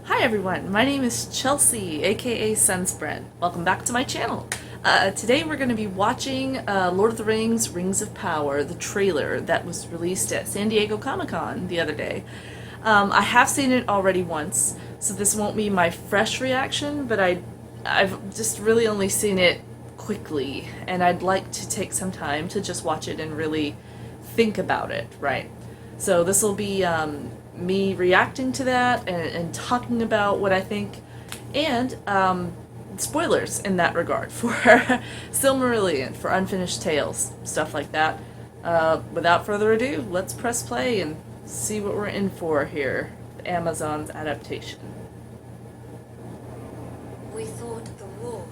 Hi everyone, my name is Chelsea, aka Sunspread. Welcome back to my channel. Today we're going to be watching Lord of the Rings, Rings of Power, the trailer that was released at San Diego Comic-Con the other day. I have seen it already once, so this won't be my fresh reaction, but I've just really only seen it quickly, and I'd like to take some time to just watch it and really think about it, right? So this will be me reacting to that and talking about what I think, and spoilers in that regard for Silmarillion, for Unfinished Tales, stuff like that. Without further ado, let's press play and see what we're in for here. Amazon's adaptation. We thought the war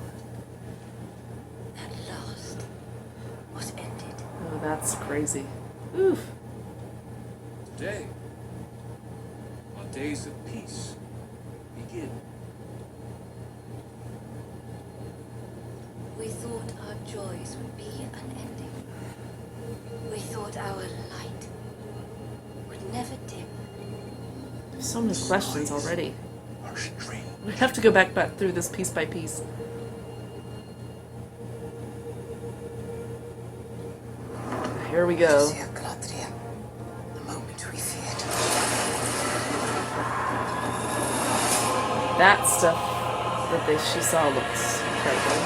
at last was ended. Oh, that's crazy. Oof. Today, our days of peace begin. We thought our joys would be unending. We thought our light would never dim. There's so many questions already. Our strength. We have to go back through this piece by piece. Here we go. The moment we feared. That stuff that she saw looks incredible.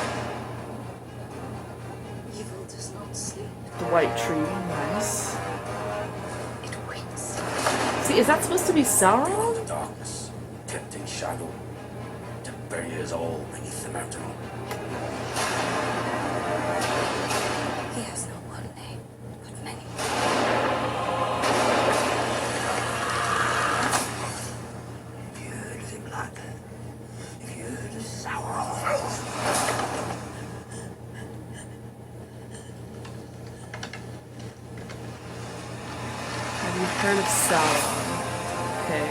Evil does not sleep. The white tree, nice. It waits. See, is that supposed to be Sauron? The darkness, tempting shadow, to bury us all beneath the mountain. He has no one name, but many. If you heard of him, lad, if you heard of Sauron. Have you heard of Sauron? Okay.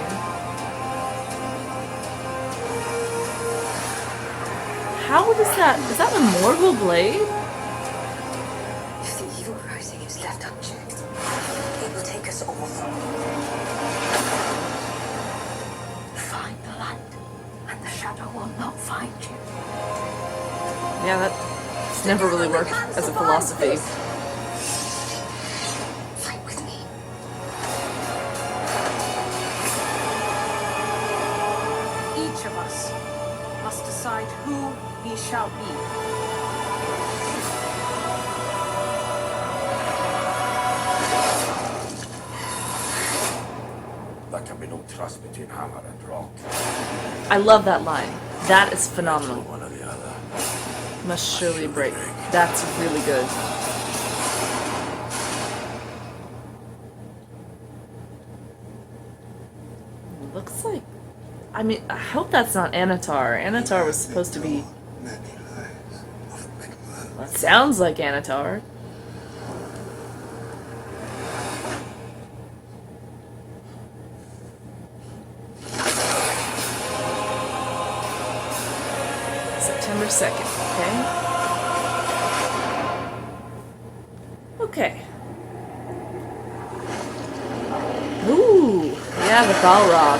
How is that? Is that the Morgul blade? If the evil rising is left unchecked, it will take us all. Find the light, and the shadow will not find you. Yeah, that's never really worked as a philosophy. Fight with me. Each of us must decide who we shall be. There can be no trust between hammer and rock. I love that line. That is phenomenal. One or the other. Must surely break. That's really good. Looks like... I mean, I hope that's not Anatar. Anatar was supposed to be... Well, it sounds like Anatar. September 2nd, okay? Okay. Ooh, yeah, the Balrog.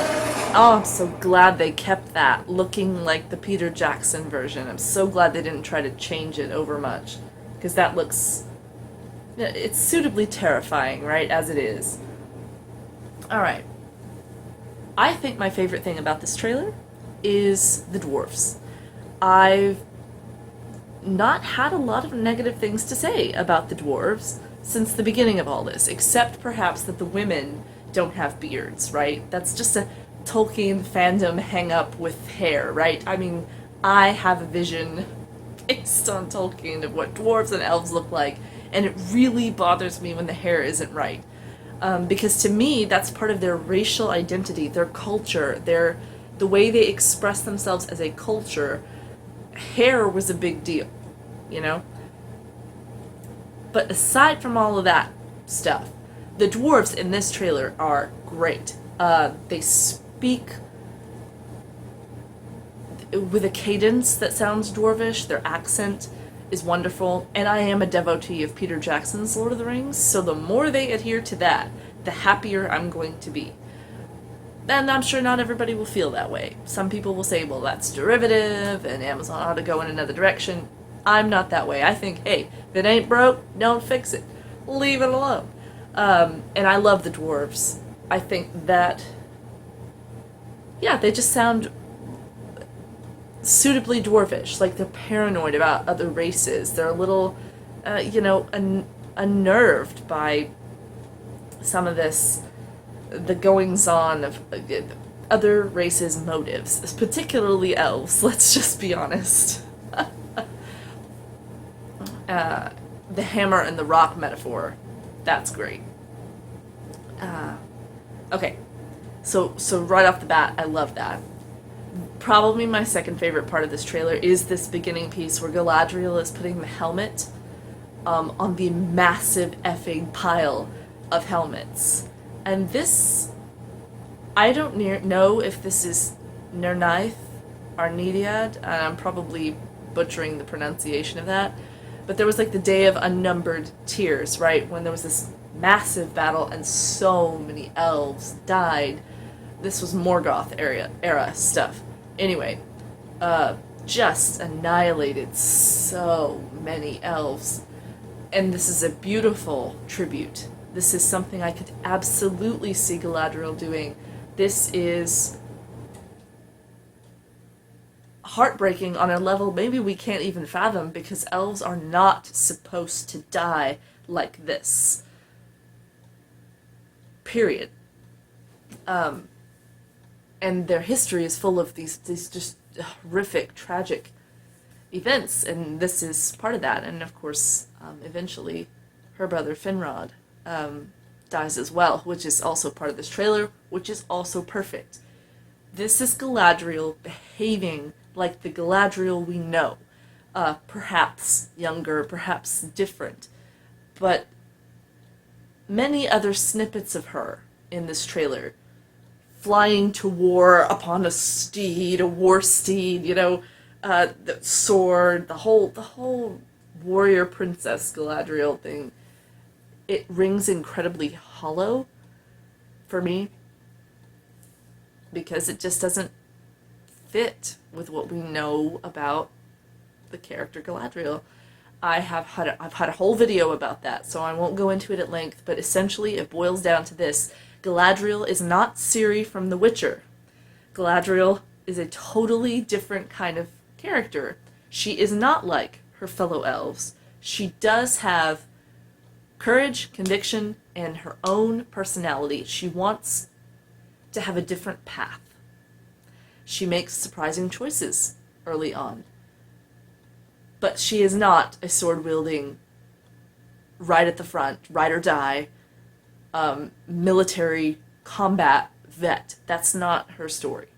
Oh, I'm so glad they kept that looking like the Peter Jackson version. I'm so glad they didn't try to change it over much, because that looks... It's suitably terrifying, right, as it is. Alright. I think my favorite thing about this trailer is the dwarves. I've not had a lot of negative things to say about the dwarves since the beginning of all this, except perhaps that the women don't have beards, right? That's just a Tolkien fandom hang-up with hair, right? I mean, I have a vision based on Tolkien of what dwarves and elves look like, and it really bothers me when the hair isn't right. Because to me, that's part of their racial identity, their culture, the way they express themselves as a culture. Hair was a big deal, you know? But aside from all of that stuff, the dwarves in this trailer are great. They speak with a cadence that sounds dwarvish. Their accent is wonderful. And I am a devotee of Peter Jackson's Lord of the Rings, so the more they adhere to that, the happier I'm going to be. And I'm sure not everybody will feel that way. Some people will say, well, that's derivative, and Amazon ought to go in another direction. I'm not that way. I think, hey, if it ain't broke, don't fix it. Leave it alone. And I love the dwarves. I think that, yeah, they just sound suitably dwarvish. Like they're paranoid about other races. They're a little, unnerved by some of the goings on of other races' motives, particularly elves. Let's just be honest. The hammer and the rock metaphor, that's great. Okay, so right off the bat, I love that. Probably my second favorite part of this trailer is this beginning piece where Galadriel is putting the helmet on the massive effing pile of helmets. And this, I don't know if this is Nernaith or Nidiad, and I'm probably butchering the pronunciation of that, but there was like the Day of Unnumbered Tears, right? When there was this massive battle and so many elves died. This was Morgoth era stuff. Anyway, just annihilated so many elves. And this is a beautiful tribute. This is something I could absolutely see Galadriel doing. This is heartbreaking on a level maybe we can't even fathom, because elves are not supposed to die like this. Period. And their history is full of these just horrific, tragic events, and this is part of that. And of course, eventually, her brother Finrod dies as well, which is also part of this trailer, which is also perfect. This is Galadriel behaving like the Galadriel we know. Perhaps younger, perhaps different, but many other snippets of her in this trailer. Flying to war upon a steed, a war steed, the sword, the whole warrior princess Galadriel thing. It rings incredibly hollow for me, because it just doesn't fit with what we know about the character Galadriel. I've had a whole video about that, so I won't go into it at length, but essentially it boils down to this. Galadriel is not Ciri from The Witcher. Galadriel is a totally different kind of character. She is not like her fellow elves. She does have courage, conviction, and her own personality. She wants to have a different path. She makes surprising choices early on. But she is not a sword-wielding, right at the front, ride or die, military combat vet. That's not her story.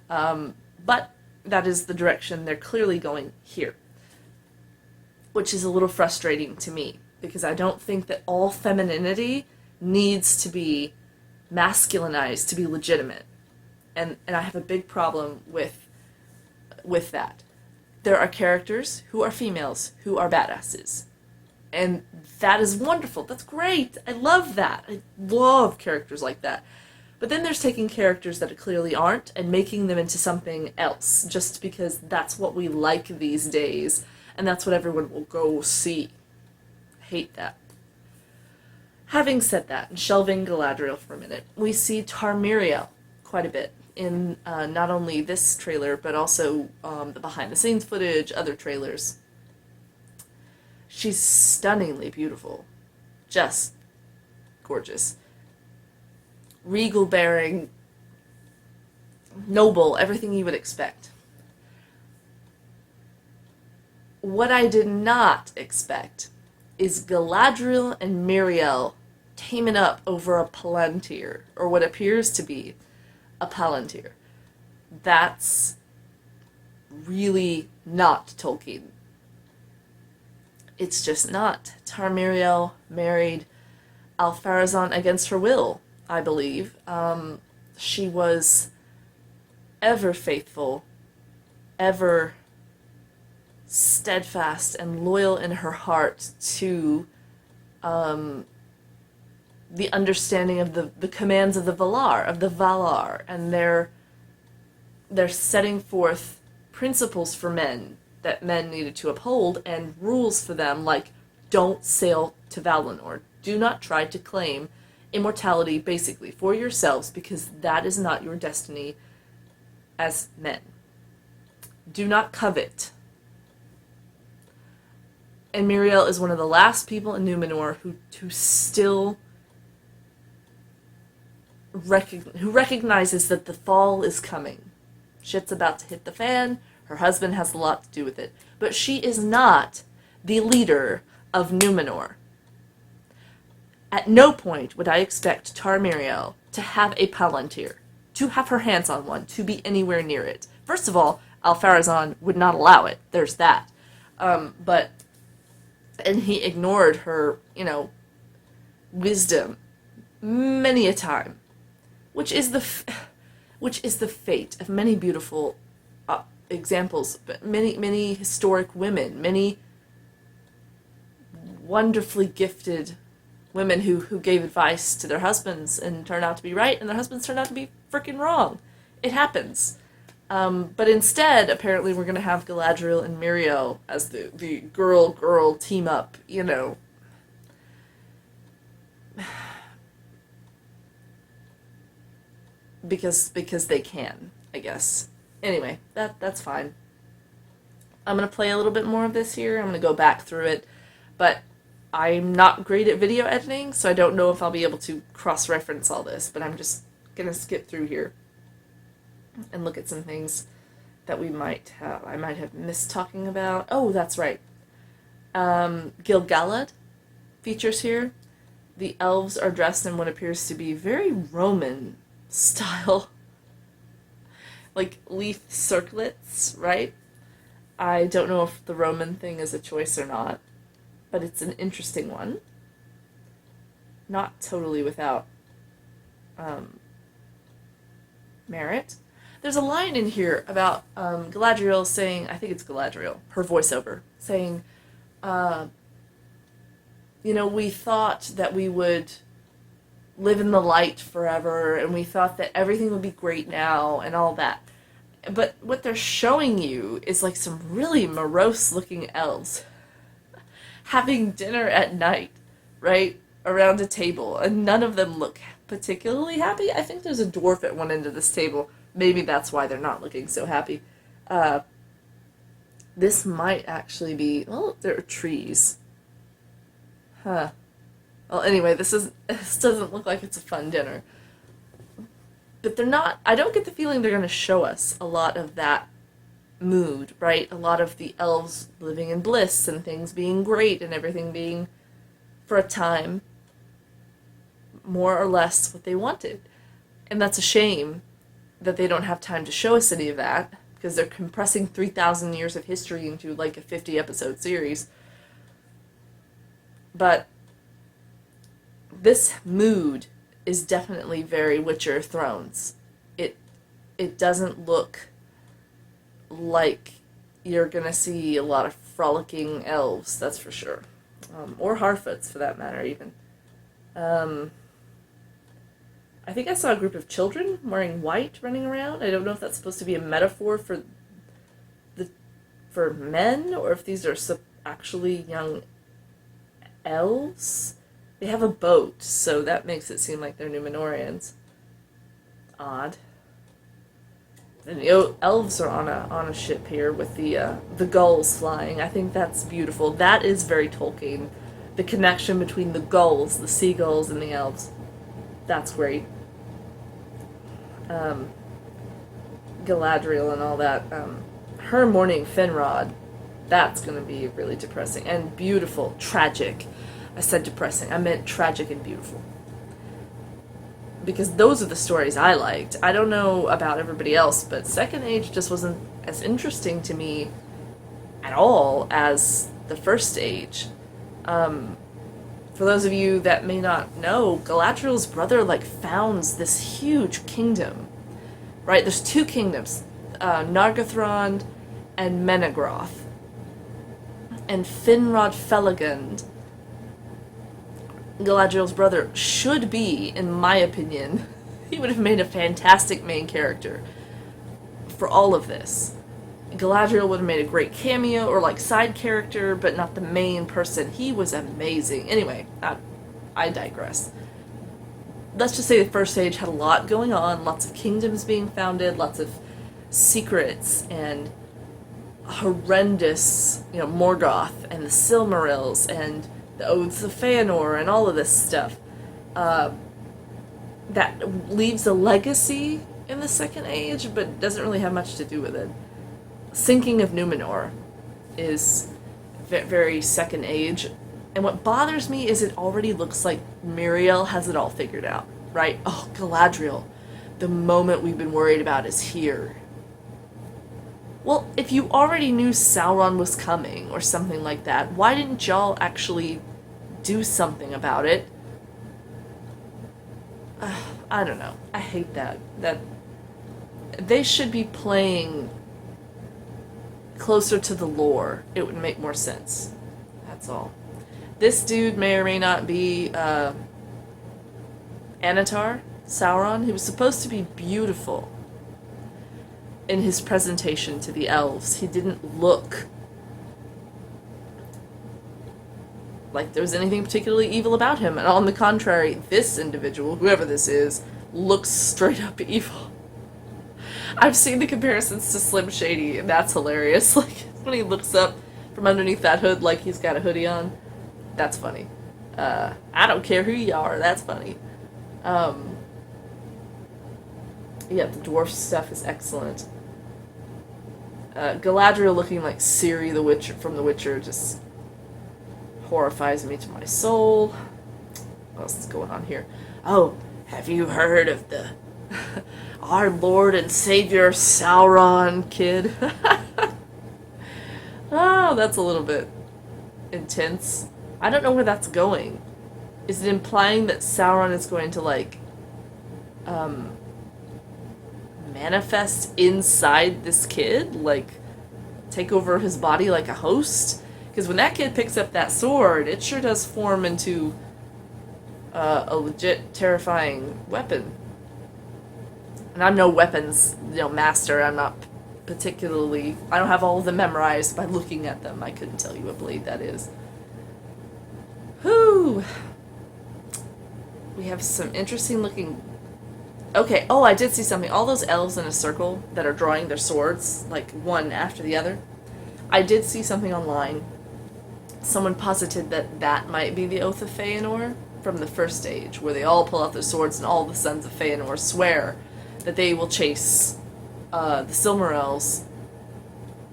But that is the direction they're clearly going here, which is a little frustrating to me, because I don't think that all femininity needs to be masculinized to be legitimate. And I have a big problem with that. There are characters who are females who are badasses. And that is wonderful. That's great. I love that. I love characters like that. But then there's taking characters that clearly aren't and making them into something else just because that's what we like these days and that's what everyone will go see. I hate that. Having said that, and shelving Galadriel for a minute, we see Tarmiriel quite a bit in not only this trailer, but also the behind-the-scenes footage, other trailers. She's stunningly beautiful. Just gorgeous. Regal-bearing, noble, everything you would expect. What I did not expect is Galadriel and Miriel teaming up over a palantir, or what appears to be a palantir. That's really not Tolkien. It's just not. Tarmiriel married Alfarazon against her will, I believe. She was ever faithful, ever steadfast and loyal in her heart to the understanding of the commands of the Valar, and they're setting forth principles for men that men needed to uphold, and rules for them like don't sail to Valinor. Do not try to claim immortality basically for yourselves, because that is not your destiny as men. Do not covet. And Miriel is one of the last people in Numenor who still who recognizes that the fall is coming. Shit's about to hit the fan. Her husband has a lot to do with it. But she is not the leader of Numenor. At no point would I expect Tar Miriel to have a Palantir, to have her hands on one, to be anywhere near it. First of all, Al-Farazon would not allow it. There's that. And he ignored her, wisdom many a time, which is the fate of many beautiful examples, but many historic women, many wonderfully gifted women who gave advice to their husbands and turned out to be right, and their husbands turned out to be freaking wrong. It happens. But instead, apparently, we're going to have Galadriel and Miriel as the girl team up, because they can, I guess. Anyway, that's fine. I'm going to play a little bit more of this here. I'm going to go back through it, but I'm not great at video editing, so I don't know if I'll be able to cross-reference all this, but I'm just going to skip through here and look at some things that I might have missed talking about. Oh, that's right. Gil-galad features here. The elves are dressed in what appears to be very Roman style, like leaf circlets, right? I don't know if the Roman thing is a choice or not, but it's an interesting one. Not totally without merit. There's a line in here about Galadriel saying, I think it's Galadriel, her voiceover, saying, we thought that we would live in the light forever, and we thought that everything would be great now, and all that. But what they're showing you is like some really morose-looking elves having dinner at night, right, around a table, and none of them look particularly happy. I think there's a dwarf at one end of this table. Maybe that's why they're not looking so happy. This might actually be... Well, there are trees. Huh. Well, anyway, this doesn't look like it's a fun dinner. But they're not... I don't get the feeling they're going to show us a lot of that mood, right? A lot of the elves living in bliss and things being great and everything being, for a time, more or less what they wanted. And that's a shame that they don't have time to show us any of that, because they're compressing 3,000 years of history into like a 50-episode series. But this mood is definitely very Witcher Thrones. It doesn't look like you're gonna see a lot of frolicking elves, that's for sure. Or Harfoots, for that matter, even. I think I saw a group of children wearing white running around. I don't know if that's supposed to be a metaphor for men, or if these are actually young elves. They have a boat, so that makes it seem like they're Numenorians. Odd. And the elves are on a ship here with the gulls flying. I think that's beautiful. That is very Tolkien. The connection between the gulls, the seagulls, and the elves. That's great. Galadriel and all that. Her mourning Finrod. That's going to be really depressing. And beautiful. Tragic. I said depressing. I meant tragic and beautiful. Because those are the stories I liked. I don't know about everybody else, but Second Age just wasn't as interesting to me at all as the First Age. For those of you that may not know, Galadriel's brother founds this huge kingdom. Right? There's two kingdoms, Nargothrond and Menegroth. And Finrod Felagund Galadriel's brother should be, in my opinion. He would have made a fantastic main character for all of this. Galadriel would have made a great cameo or like side character, but not the main person. He was amazing. Anyway, I digress. Let's just say the First Age had a lot going on, lots of kingdoms being founded, lots of secrets and horrendous, Morgoth and the Silmarils and the Oaths of Feanor and all of this stuff. That leaves a legacy in the Second Age, but doesn't really have much to do with it. Sinking of Numenor is very Second Age, and what bothers me is it already looks like Miriel has it all figured out, right? Oh, Galadriel, the moment we've been worried about is here. Well, if you already knew Sauron was coming or something like that, why didn't y'all actually do something about it? I don't know. I hate that. That they should be playing closer to the lore. It would make more sense. That's all. This dude may or may not be Anatar, Sauron. He was supposed to be beautiful in his presentation to the elves. He didn't look like there was anything particularly evil about him. And on the contrary, this individual, whoever this is, looks straight up evil. I've seen the comparisons to Slim Shady, and that's hilarious. Like, when he looks up from underneath that hood like he's got a hoodie on. That's funny. I don't care who you are, that's funny. Yeah, the dwarf stuff is excellent. Galadriel looking like Ciri the Witcher from The Witcher just horrifies me to my soul. What else is going on here? Oh, have you heard of the our Lord and Savior Sauron, kid? Oh, that's a little bit intense. I don't know where that's going. Is it implying that Sauron is going to, like, manifest inside this kid? Like, take over his body like a host? Because when that kid picks up that sword, it sure does form into a legit terrifying weapon. And I'm no weapons, master. I'm not particularly... I don't have all of them memorized by looking at them. I couldn't tell you what blade that is. Whew. We have some interesting looking... Okay, oh, I did see something. All those elves in a circle that are drawing their swords, like one after the other. I did see something online. Someone posited that that might be the Oath of Feanor from the First Age, where they all pull out their swords and all the sons of Feanor swear that they will chase the Silmarils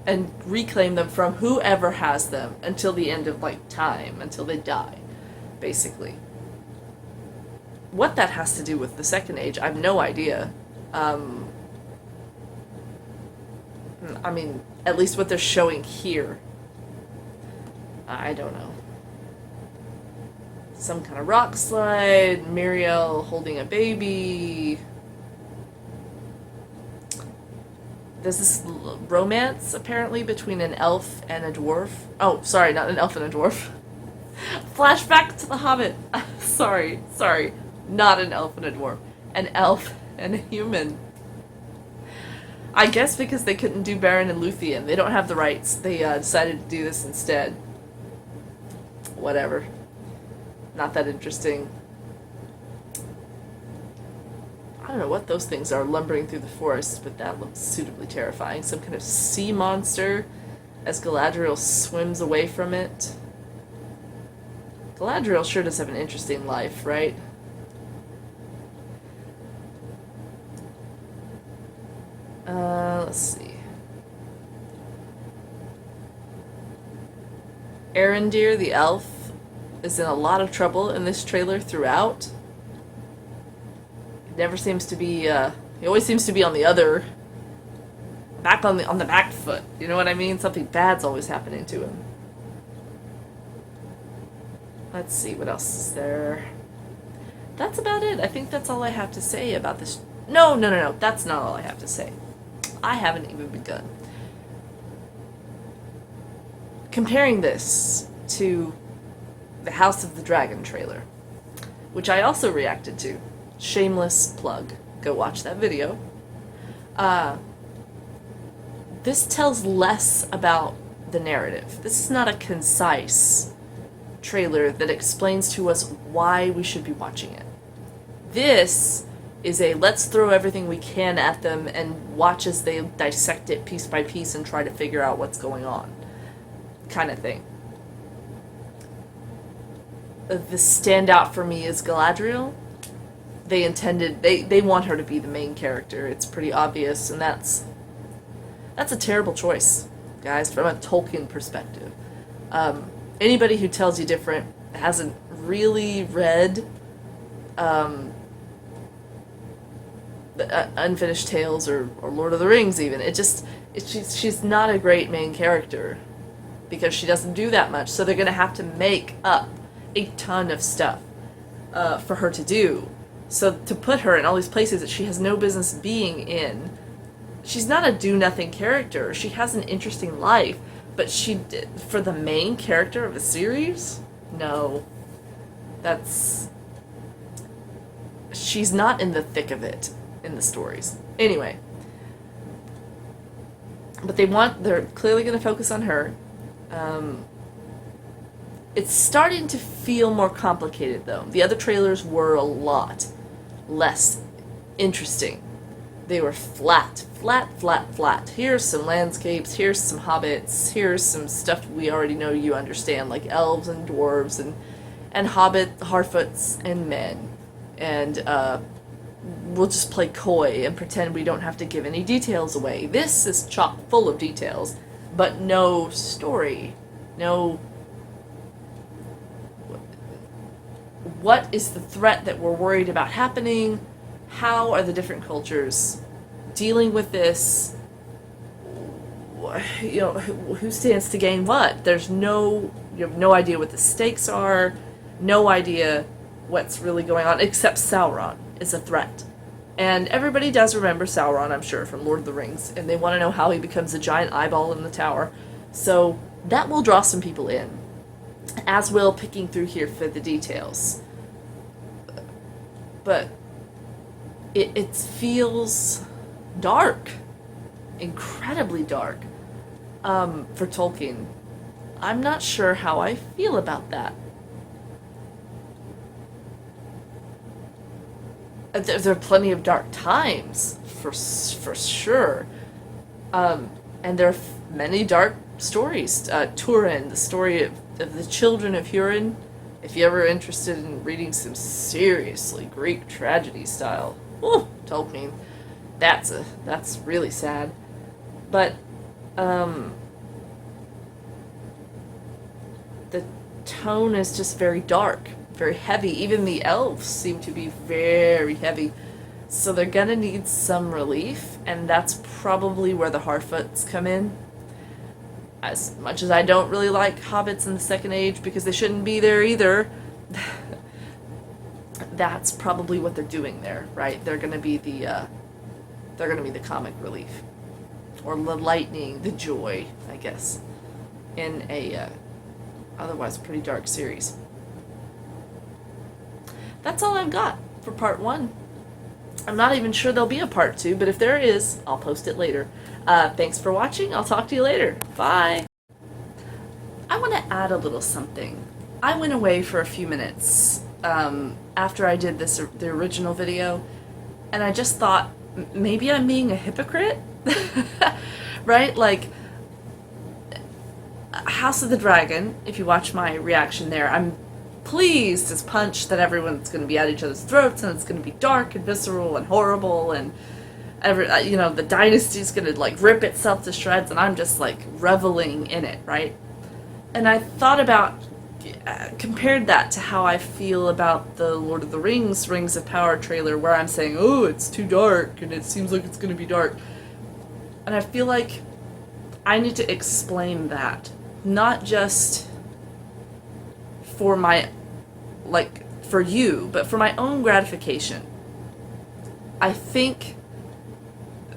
and reclaim them from whoever has them until the end of, like, time, until they die, basically. What that has to do with the Second Age, I have no idea. I mean, at least what they're showing here. I don't know. Some kind of rock slide, Miriel holding a baby. There's this romance, apparently, between an elf and a dwarf. Oh, sorry, not an elf and a dwarf. Flashback to The Hobbit. Sorry. Not an elf and a dwarf. An elf and a human. I guess because they couldn't do Beren and Luthien. They don't have the rights. They decided to do this instead. Whatever. Not that interesting. I don't know what those things are lumbering through the forest, but that looks suitably terrifying. Some kind of sea monster as Galadriel swims away from it. Galadriel sure does have an interesting life, right? Let's see. Arendir, the elf, is in a lot of trouble in this trailer throughout. He never seems to be, he always seems to be on the other, back on the back foot. You know what I mean? Something bad's always happening to him. Let's see, what else is there? That's about it. I think that's all I have to say about this. No, that's not all I have to say. I haven't even begun. Comparing this to the House of the Dragon trailer. which I also reacted to. Shameless plug. Go watch that video. This tells less about the narrative. This is not a concise trailer that explains to us why we should be watching it. This is a let's throw everything we can at them and watch as they dissect it piece by piece and try to figure out what's going on kind of thing. The standout for me is Galadriel. They want her to be the main character. It's pretty obvious, and that's a terrible choice, guys, from a Tolkien perspective. Anybody who tells you different hasn't really read Unfinished Tales or Lord of the Rings even. She's not a great main character because she doesn't do that much, so they're going to have to make up a ton of stuff for her to do. So to put her in all these places that she has no business being in, she's not a do-nothing character. She has an interesting life, but for the main character of a series? No. She's not in the thick of it in the stories. Anyway. But they're clearly going to focus on her. It's starting to feel more complicated, though. The other trailers were a lot less interesting. They were flat. Here's some landscapes, here's some hobbits, here's some stuff we already know you understand, like elves and dwarves and harfoots and men. And we'll just play coy and pretend we don't have to give any details away. This is chock full of details, but no story. No. What is the threat that we're worried about happening? How are the different cultures dealing with this? You know, who stands to gain what? You have no idea what the stakes are, no idea what's really going on, except Sauron is a threat. And everybody does remember Sauron, I'm sure, from Lord of the Rings, and they want to know how he becomes a giant eyeball in the tower. So that will draw some people in, as will picking through here for the details. But it feels dark, incredibly dark, for Tolkien. I'm not sure how I feel about that. There are plenty of dark times, for sure. And there are many dark stories. Turin, the story of the children of Hurin. If you're ever interested in reading some seriously Greek tragedy style, Tolkien, that's really sad. But the tone is just very dark, very heavy. Even the elves seem to be very heavy. So they're gonna need some relief, and that's probably where the Harfoots come in. As much as I don't really like hobbits in the Second Age because they shouldn't be there either, that's probably what they're doing there, right? They're gonna be the comic relief, or the lightning, the joy, I guess, in a otherwise pretty dark series. That's all I've got for part 1. I'm not even sure there'll be a part 2, but if there is, I'll post it later. Thanks for watching. I'll talk to you later. Bye. I want to add a little something. I went away for a few minutes after I did the original video, and I just thought maybe I'm being a hypocrite, right? Like House of the Dragon. If you watch my reaction there, I'm pleased as punch that everyone's going to be at each other's throats, and it's going to be dark and visceral and horrible, and the dynasty's going to like rip itself to shreds, and I'm just like reveling in it, right? And I thought about, compared that to how I feel about the Lord of the Rings, Rings of Power trailer, where I'm saying, oh, it's too dark, and it seems like it's going to be dark. And I feel like I need to explain that, not just for for you, but for my own gratification. I think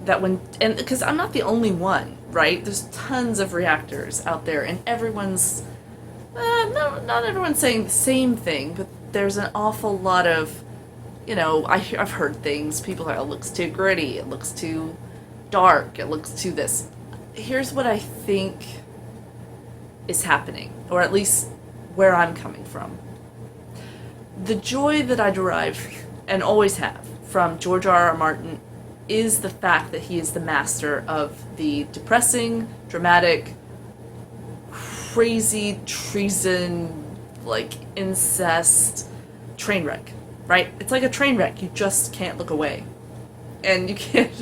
that because I'm not the only one, right? There's tons of reactors out there, and everyone's, not everyone's saying the same thing, but there's an awful lot of, I've heard things, people are, it looks too gritty, it looks too dark, it looks too this. Here's what I think is happening, or at least where I'm coming from. The joy that I derive, and always have, from George R.R. Martin is the fact that he is the master of the depressing, dramatic, crazy treason, like incest train wreck, right? It's like a train wreck. You just can't look away. And you can't...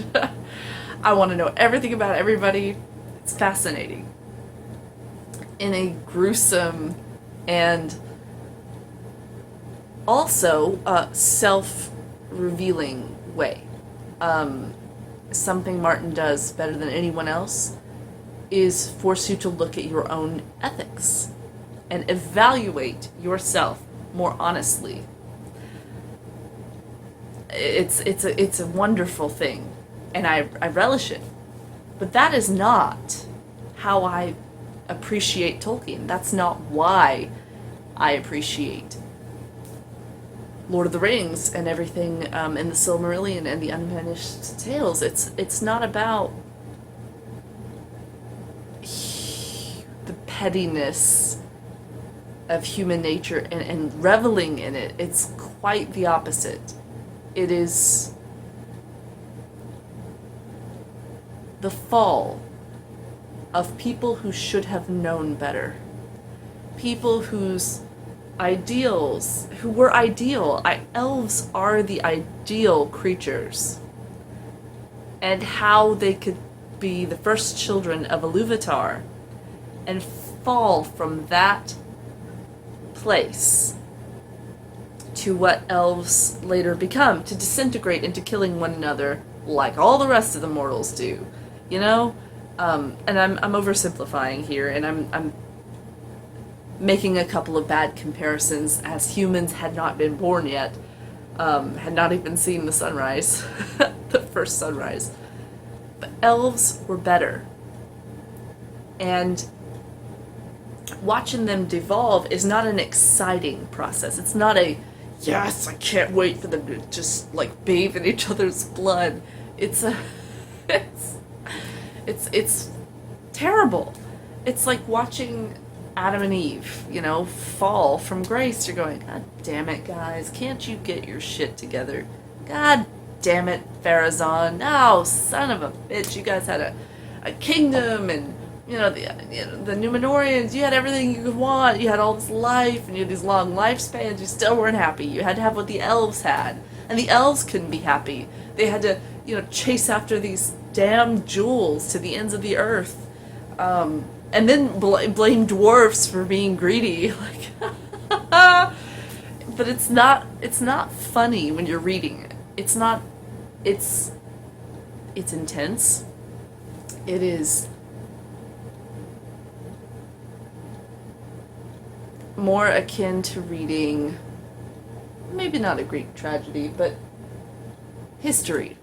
I want to know everything about everybody. It's fascinating. In a gruesome and also self-revealing way. Something Martin does better than anyone else is force you to look at your own ethics and evaluate yourself more honestly. It's a wonderful thing, and I relish it. But that is not how I appreciate Tolkien. That's not why I appreciate Lord of the Rings and everything in the Silmarillion and the Unfinished Tales. It's not about the pettiness of human nature and reveling in it. It's quite the opposite. It is the fall of people who should have known better. People whose ideals, who were ideal. Elves are the ideal creatures. And how they could be the first children of Iluvatar and fall from that place to what elves later become, to disintegrate into killing one another like all the rest of the mortals do, And I'm oversimplifying here, and I'm making a couple of bad comparisons, as humans had not been born yet, had not even seen the sunrise, the first sunrise. But elves were better. And watching them devolve is not an exciting process. It's not a, yes, I can't wait for them to just, like, bathe in each other's blood. It's terrible. It's like watching Adam and Eve, fall from grace. You're going, God damn it, guys, can't you get your shit together? God damn it, Pharazôn. Oh, son of a bitch, you guys had a kingdom, and, the Númenóreans, you had everything you could want. You had all this life, and you had these long lifespans. You still weren't happy. You had to have what the elves had. And the elves couldn't be happy. They had to, chase after these damn jewels to the ends of the earth. And then blame dwarfs for being greedy. Like, but it's not funny when you're reading it. It's intense. It is more akin to reading, maybe not a Greek tragedy, but history,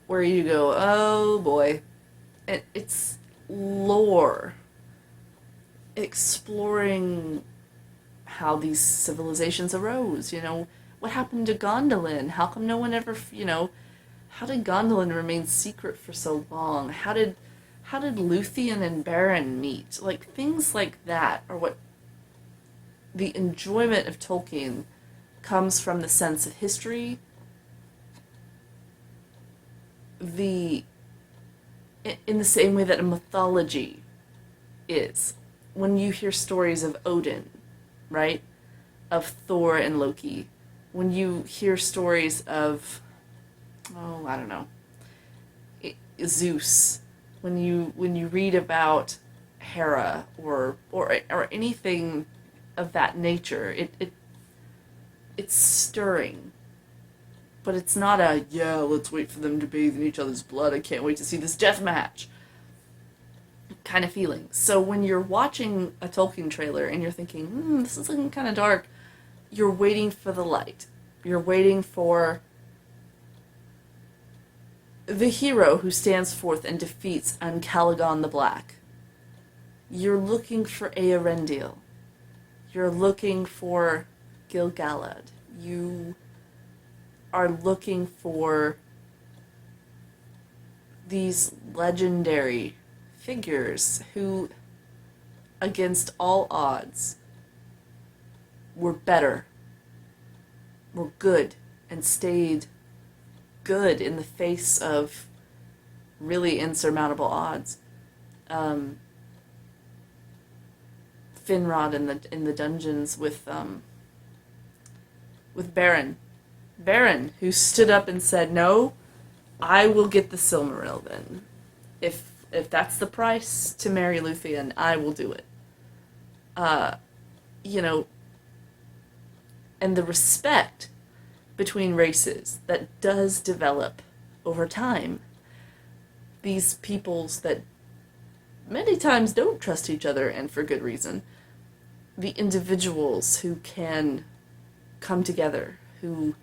where you go, oh boy, it's lore, exploring how these civilizations arose. What happened to Gondolin? How come no one ever, how did Gondolin remain secret for so long? How did Luthien and Beren meet? Like, things like that are what the enjoyment of Tolkien comes from, the sense of history, in the same way that a mythology is. When you hear stories of Odin, right? Of Thor and Loki. When you hear stories of, I don't know, Zeus. When you read about Hera or anything of that nature, it's stirring. But it's not a, yeah, let's wait for them to bathe in each other's blood, I can't wait to see this death match kind of feeling. So when you're watching a Tolkien trailer and you're thinking, this is looking kind of dark, you're waiting for the light. You're waiting for the hero who stands forth and defeats Calagon the Black. You're looking for Eärendil. You're looking for Gil-galad. You are looking for these legendary figures who, against all odds, were better, were good, and stayed good in the face of really insurmountable odds. Finrod in the dungeons with Baron, who stood up and said, "No, I will get the Silmaril. If that's the price to marry Luthien, I will do it." You know, and the respect between races that does develop over time. These peoples that many times don't trust each other, and for good reason. The individuals who can come together, who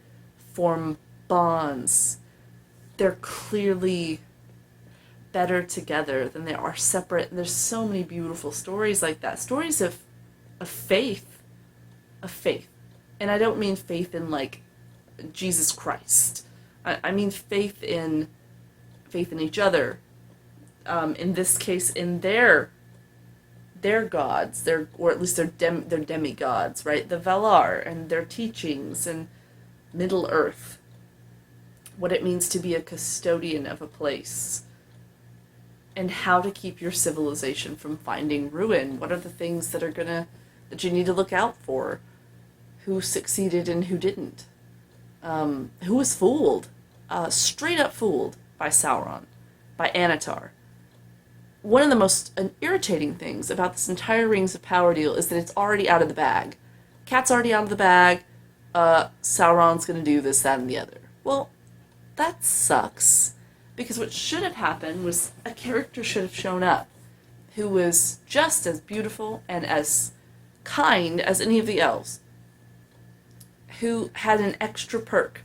form bonds, they're clearly better together than they are separate. And there's so many beautiful stories like that. Stories of faith. Of faith. And I don't mean faith in like Jesus Christ. I mean faith in each other. In this case, in their gods, or at least their demigods, right? The Valar and their teachings and Middle Earth. What it means to be a custodian of a place. And how to keep your civilization from finding ruin. What are the things that you need to look out for? Who succeeded and who didn't? Who was fooled? Straight up fooled by Sauron, by Anatar. One of the most irritating things about this entire Rings of Power deal is that it's already out of the bag. Cat's already out of the bag. Sauron's going to do this, that, and the other. Well, that sucks. Because what should have happened was a character should have shown up who was just as beautiful and as kind as any of the elves. Who had an extra perk.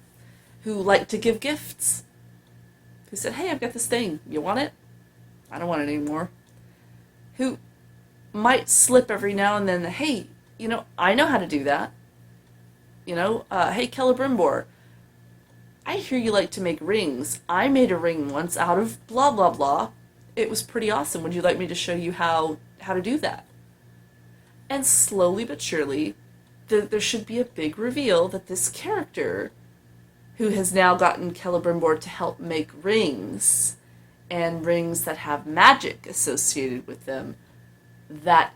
Who liked to give gifts. Who said, "Hey, I've got this thing. You want it? I don't want it anymore." Who might slip every now and then, "Hey, I know how to do that. Hey, Celebrimbor, I hear you like to make rings. I made a ring once out of blah, blah, blah. It was pretty awesome. Would you like me to show you how to do that?" And slowly but surely, there should be a big reveal that this character, who has now gotten Celebrimbor to help make rings, and rings that have magic associated with them, that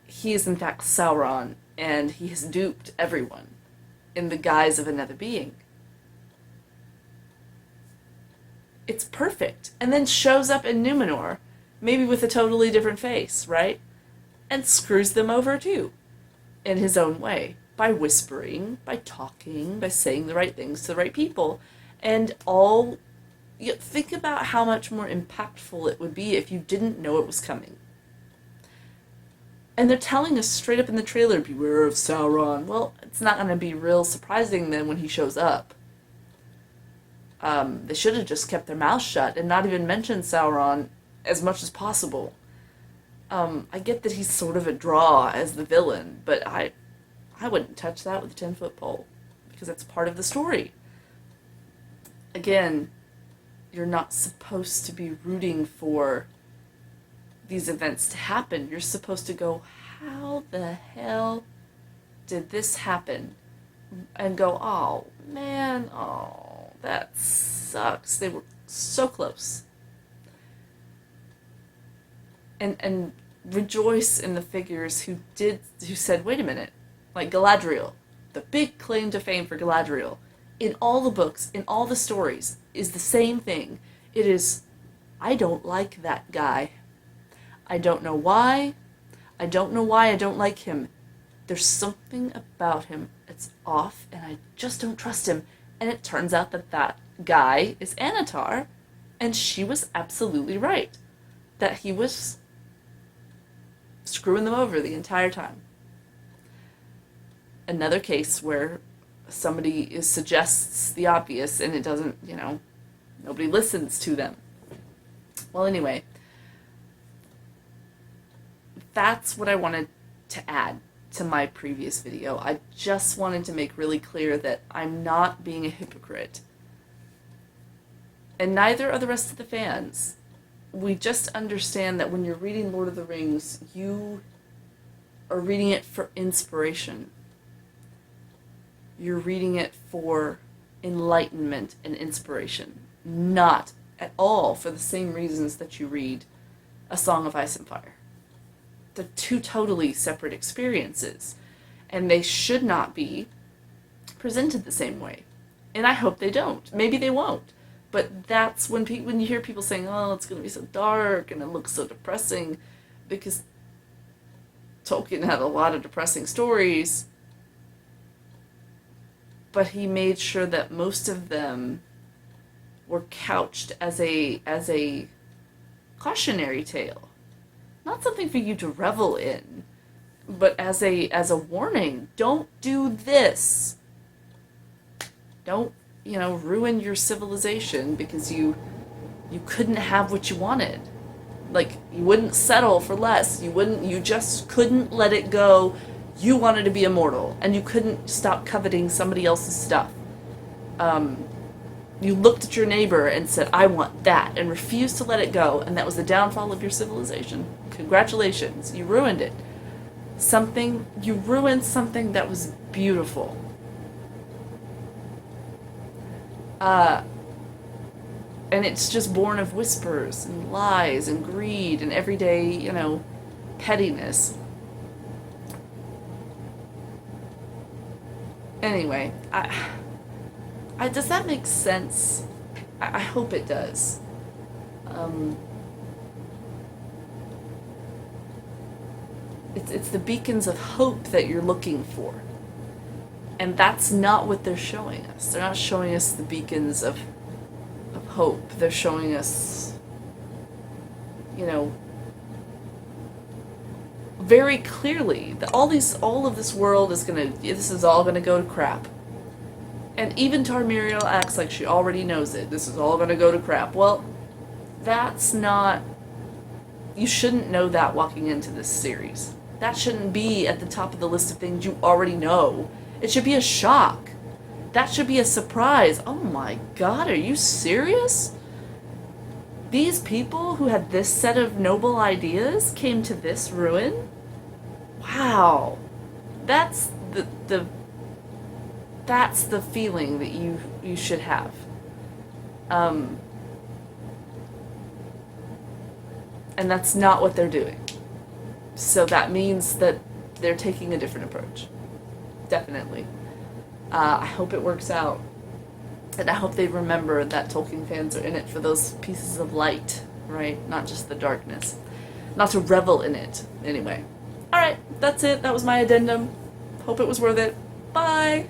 he is in fact Sauron, and he has duped everyone in the guise of another being. It's perfect. And then shows up in Numenor, maybe with a totally different face, right? And screws them over too, in his own way, by whispering, by talking, by saying the right things to the right people. And think about how much more impactful it would be if you didn't know it was coming. And they're telling us straight up in the trailer, beware of Sauron. Well, it's not going to be real surprising then when he shows up. They should have just kept their mouths shut and not even mentioned Sauron as much as possible. I get that he's sort of a draw as the villain, but I wouldn't touch that with a 10-foot pole, because that's part of the story. Again, you're not supposed to be rooting for these events to happen. You're supposed to go, how the hell did this happen? And go, oh man, oh, that sucks. They were so close. And rejoice in the figures who said, wait a minute, like Galadriel, the big claim to fame for Galadriel, in all the books, in all the stories, is the same thing. It is, I don't like that guy. I don't know why. I don't know why I don't like him. There's something about him that's off, and I just don't trust him. And it turns out that guy is Anatar, and she was absolutely right. That he was screwing them over the entire time. Another case where somebody suggests the obvious and it doesn't, nobody listens to them. Well, anyway, that's what I wanted to add to my previous video. I just wanted to make really clear that I'm not being a hypocrite. And neither are the rest of the fans. We just understand that when you're reading Lord of the Rings, you are reading it for inspiration. You're reading it for enlightenment and inspiration, not at all for the same reasons that you read A Song of Ice and Fire. They're two totally separate experiences, and they should not be presented the same way. And I hope they don't. Maybe they won't. But that's when you hear people saying, oh, it's going to be so dark and it looks so depressing, because Tolkien had a lot of depressing stories, but he made sure that most of them were couched as a cautionary tale. Not something for you to revel in, but as a warning. Don't do this. Don't, ruin your civilization because you couldn't have what you wanted. Like, you wouldn't settle for less. You just couldn't let it go. You wanted to be immortal, and you couldn't stop coveting somebody else's stuff. You looked at your neighbor and said, I want that, and refused to let it go, and that was the downfall of your civilization. Congratulations, you ruined it. You ruined something that was beautiful. And it's just born of whispers and lies and greed and everyday, pettiness. Anyway, does that make sense? I hope it does. It's the beacons of hope that you're looking for. And that's not what they're showing us. They're not showing us the beacons of hope. They're showing us, very clearly that all of this world this is all gonna go to crap. And even Tarmiriel acts like she already knows it. This is all gonna go to crap. Well, that's not... You shouldn't know that walking into this series. That shouldn't be at the top of the list of things you already know. It should be a shock. That should be a surprise. Oh my God, are you serious? These people who had this set of noble ideas came to this ruin? Wow. That's the feeling that you should have. And that's not what they're doing. So that means that they're taking a different approach. Definitely. I hope it works out. And I hope they remember that Tolkien fans are in it for those pieces of light, right? Not just the darkness. Not to revel in it. Anyway. Alright, that's it. That was my addendum. Hope it was worth it. Bye!